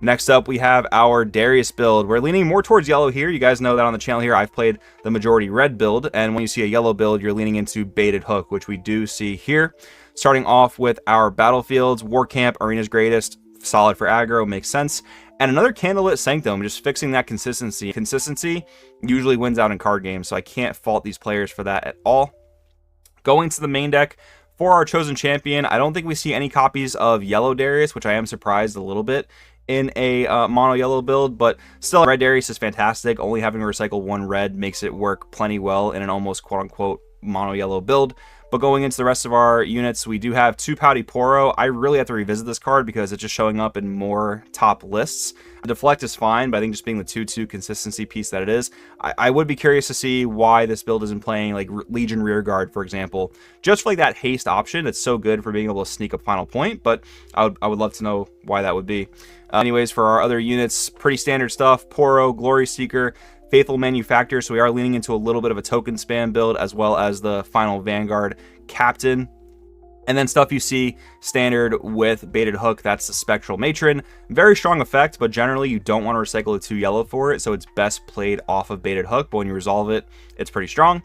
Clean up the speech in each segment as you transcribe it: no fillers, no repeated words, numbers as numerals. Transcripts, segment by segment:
Next up, we have our Darius build. We're leaning more towards yellow here. You guys know that on the channel here, I've played the majority red build. And when you see a yellow build, you're leaning into baited hook, which we do see here. Starting off with our battlefields, War Camp, Arena's Greatest, solid for aggro, makes sense. And another Candlelit Sanctum, just fixing that consistency. Consistency usually wins out in card games, so I can't fault these players for that at all. Going to the main deck, for our chosen champion, I don't think we see any copies of yellow Darius, which I am surprised a little bit in a mono yellow build, but still red Darius is fantastic. Only having to recycle one red makes it work plenty well in an almost quote-unquote mono yellow build. But going into the rest of our units, we do have 2 Pouty Poro. I really have to revisit this card because it's just showing up in more top lists. Deflect is fine, but I think just being the 2/2 consistency piece that it is, I would be curious to see why this build isn't playing like Legion Rearguard, for example. Just for like that haste option, it's so good for being able to sneak a final point, but I would love to know why that would be. Anyways, for our other units, pretty standard stuff. Poro, Glory Seeker, Faithful Manufacturer, so we are leaning into a little bit of a token spam build, as well as the final Vanguard Captain. And then stuff you see standard with baited hook, that's the Spectral Matron. Very strong effect, but generally you don't want to recycle the 2 yellow for it, so it's best played off of baited hook, but when you resolve it, it's pretty strong.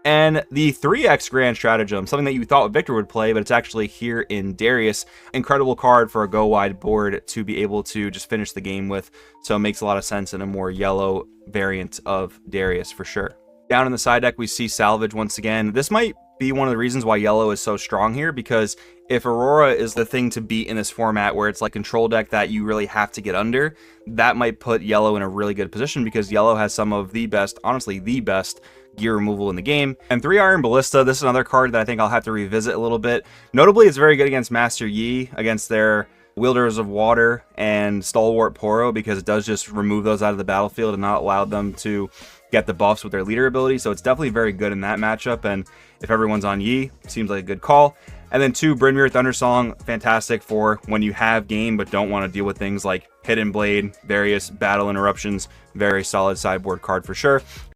And the 3x Grand Stratagem, something that you thought Victor would play, but it's actually here in Darius. Incredible card for a go-wide board to be able to just finish the game with, so it makes a lot of sense in a more yellow variant of Darius for sure. Down in the side deck, we see Salvage once again. This might be one of the reasons why yellow is so strong here, because if Aurora is the thing to beat in this format where it's like control deck that you really have to get under, that might put yellow in a really good position, because yellow has some of the best, honestly the best gear removal in the game. And 3 Iron Ballista, this is another card that I think I'll have to revisit a little bit. Notably, it's very good against Master Yi, against their Wielders of Water and Stalwart Poro, because it does just remove those out of the battlefield and not allow them to get the buffs with their leader ability. So it's definitely very good in that matchup, and if everyone's on Yi, seems like a good call. And then 2 Brynmere Thundersong, fantastic for when you have game but don't want to deal with things like Hidden Blade, various battle interruptions. Very solid sideboard card for sure.